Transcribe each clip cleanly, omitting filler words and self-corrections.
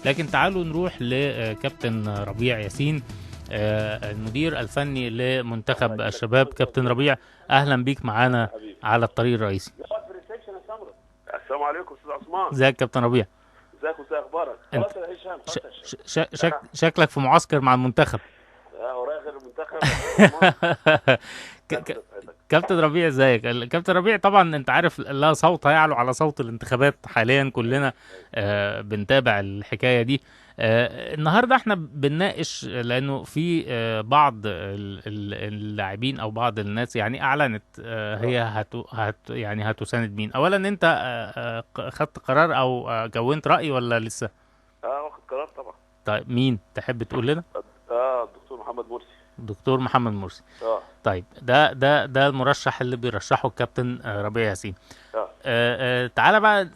لكن تعالوا نروح لكابتن ربيع ياسين، المدير الفني لمنتخب الشباب. كابتن ربيع، اهلا بيك معانا حبيبي. على الطريق الرئيسي. السلام عليكم استاذ عثمان. ازيك كابتن ربيع؟ ازيك وازي اخبارك؟ انت خلاص يا هشام ش... خلاص. شكلك في معسكر مع المنتخب. ورايا غير المنتخب يا استاذ عثمان. ك... ازيك ك... وازي صحتك؟ كابتن ربيع ازيك؟ كابتن ربيع طبعا انت عارف لا صوت يعلو على صوت الانتخابات حاليا، كلنا بنتابع الحكايه دي. النهارده احنا بنناقش لانه في بعض اللاعبين او بعض الناس يعني اعلنت هي يعني هتساند مين. اولا انت خدت قرار او كونت رأي ولا لسه؟ واخد قرار طبعا. طيب مين تحب تقول لنا؟ الدكتور محمد مرسي. دكتور محمد مرسي. اه طيب ده المرشح اللي بيرشحه الكابتن ربيع ياسين. اه تعالى بقى.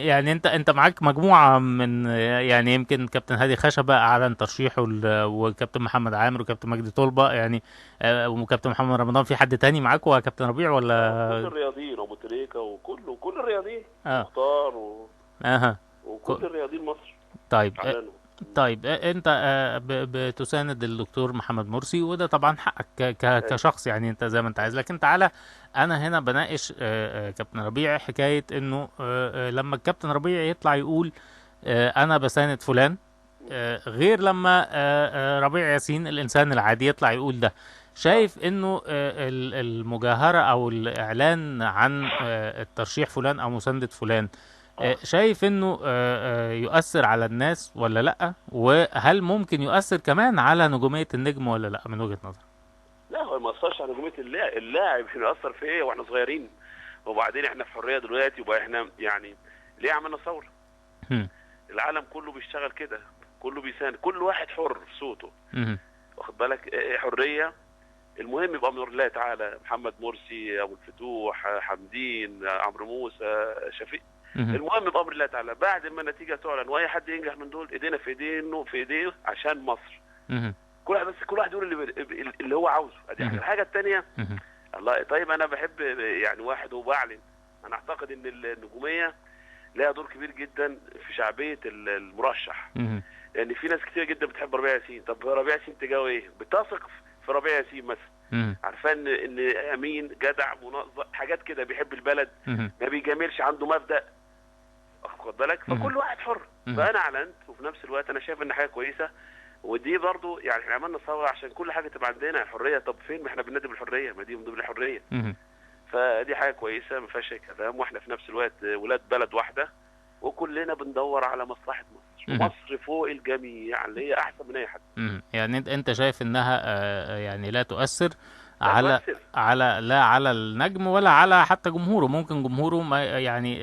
يعني انت معاك مجموعه من يعني يمكن كابتن هادي خشبه اعلن ترشيحه وكابتن محمد عامر وكابتن مجدي طلبه يعني، وكابتن محمد رمضان. في حد تاني معاك يا كابتن ربيع كل ولا؟ الرياضيين وابو تريكه وكل الرياضيين اه. مختار اها. وكل الرياضيين مصر طيب. اعلنوا. طيب انت بتساند الدكتور محمد مرسي، وده طبعا حقك ايوه كشخص، يعني انت زي ما انت عايز. لكن تعالى، انا هنا بناقش كابتن ربيع حكاية انه لما الكابتن ربيع يطلع يقول انا بساند فلان، غير لما ربيع ياسين الانسان العادي يطلع يقول ده. اه شايف انه المجاهرة او الاعلان عن الترشيح فلان او مساندة فلان، اه شايف انه يؤثر على الناس ولا لا؟ وهل ممكن يؤثر كمان على نجومية النجم ولا لا من وجهة نظرك؟ لا، هو ما اثرش على نجوميه اللاعب. احنا اثر في ايه واحنا صغيرين؟ وبعدين احنا في حريه دلوقتي، وبقى احنا يعني ليه عملنا ثوره؟ هم. العالم كله بيشتغل كده، كله بيساند، كل واحد حر في صوته. هم. واخد بالك؟ حريه. المهم يبقى من الله تعالى. محمد مرسي، ابو الفتوح، حمدين، عمرو موسى، شفيق. هم. المهم بامر الله تعالى. بعد ما النتيجه تعلن واي حد ينجح من دول، ايدينا في ايدينه في ايديه عشان مصر. هم. كل واحد يقول اللي هو عاوزه. ادي هم. الحاجه الثانيه. هم. الله. طيب انا بحب يعني واحد وبعلن. انا اعتقد ان النجوميه لها دور كبير جدا في شعبيه المرشح. هم. لان في ناس كتير جدا بتحب ربيع ياسين. طب ربيع ياسين تجاوه ايه؟ بتثق في ربيع ياسين مثلا، هم. عارفان ان امين جدع منظم حاجات كده، بيحب البلد، هم. ما بيجاملش، عنده مبدأ. واخد بالك؟ هم. فكل واحد حر. هم. فانا اعلنت، وفي نفس الوقت انا شايف ان حاجه كويسه. ودي برضو يعني احنا عملنا ثوره عشان كل حاجه تبقى عندنا الحريه. طب فين؟ ما احنا بننادي بالحريه، ما دي من ضمن الحريه. هم. فدي حاجه كويسه ما فيهاش كلام. واحنا في نفس الوقت ولاد بلد واحده، وكلنا بندور على مصلحه مصر، هم. ومصر فوق الجميع اللي هي احسن من اي حد. هم. يعني انت شايف انها يعني لا تؤثر لا على تؤثر. لا على النجم ولا على حتى جمهوره. ممكن جمهوره ما يعني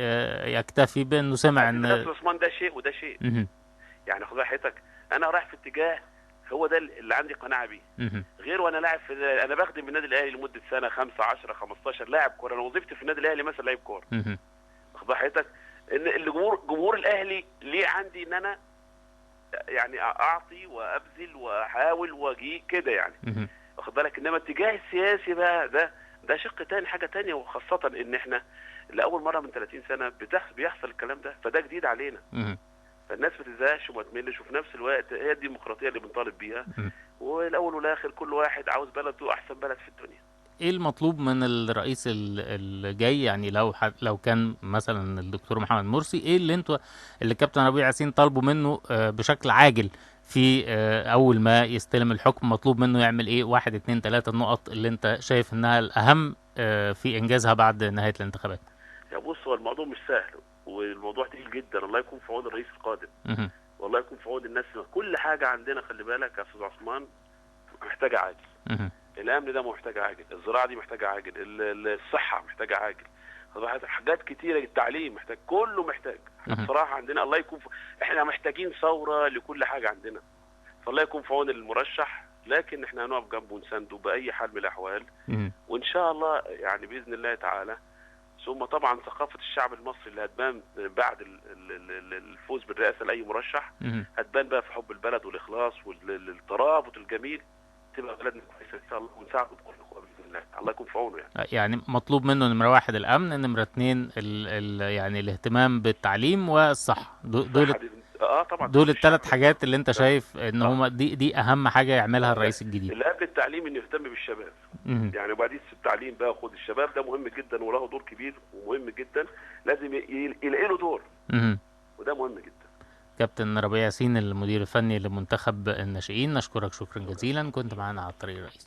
يكتفي بانه سمع انت نفس ان. عثمان، ده شيء وده شيء. مهم. يعني خد راحتك. انا رايح في اتجاه، هو ده اللي عندي قناعه بيه. مهم. غير وانا لاعب انا بخدم النادي الاهلي لمده سنه، 5 10 15 لاعب كوره. انا وظيفتي في النادي الاهلي مثلا لعيب كوره. مهم. واخد راحتك؟ ان جمهور الاهلي ليه عندي ان انا يعني اعطي وابذل واحاول واجي كده يعني. مهم. واخد بالك؟ انما الاتجاه السياسي بقى ده شق تاني، حاجه تانيه. وخاصه ان احنا لاول مره من 30 سنه بيحصل الكلام ده، فده جديد علينا. مهم. فالناس ما تزهقش وما تملش، وفي نفس الوقت هي الديمقراطيه اللي بنطالب بيها. مهم. والاول والاخر كل واحد عاوز بلده احسن بلد في الدنيا. ايه المطلوب من الرئيس الجاي؟ يعني لو كان مثلا الدكتور محمد مرسي، ايه اللي كابتن ربيع ياسين طالبه منه بشكل عاجل في اول ما يستلم الحكم؟ مطلوب منه يعمل ايه؟ 1 2 3 النقط اللي انت شايف انها الاهم في انجازها بعد نهاية الانتخابات. يا بص، هو الموضوع مش سهل، والموضوع تقيل جدا. الله يكون في عون الرئيس القادم، مهم. والله يكون في عون الناس. كل حاجه عندنا خلي بالك يا استاذ عثمان محتاجه عاجل. مهم. الامن ده محتاج عاجل، الزراعه دي محتاجه عاجل، الصحه محتاجه عاجل، حاجات كتيره، التعليم محتاج، كله محتاج. احنا مهم. بصراحه عندنا الله يكون احنا محتاجين ثوره لكل حاجه عندنا. فالله يكون في عون المرشح، لكن احنا هنقف جنبه ونسنده باي حال من الاحوال. مهم. وان شاء الله يعني باذن الله تعالى. ثم طبعا ثقافه الشعب المصري اللي هتبان بعد الفوز بالرئاسه لاي مرشح، مهم. هتبان بقى في حب البلد والاخلاص والترابط الجميل. تبقى بلدنا كويسه ان شاء الله، ونساعده بكل قوه باذن الله. الله يكون في عونه يعني. يعني مطلوب منه نمرة 1 الأمن، نمرة 2 يعني الاهتمام بالتعليم والصحة. دول الصحه دي طبعا دول تدريب الثلاث الشباب. حاجات اللي انت شايف ان هما دي اهم حاجة يعملها الرئيس الجديد. اللي قبل التعليم انه يهتم بالشباب، مهم. يعني وبعدين التعليم بقى خد الشباب ده مهم جدا وله دور كبير ومهم جدا، لازم يلاقي له دور، مهم. وده مهم جدا. كابتن ربيع ياسين المدير الفني لمنتخب الناشئين، نشكرك شكرا جزيلا، كنت معانا على الطريق الرئيسي.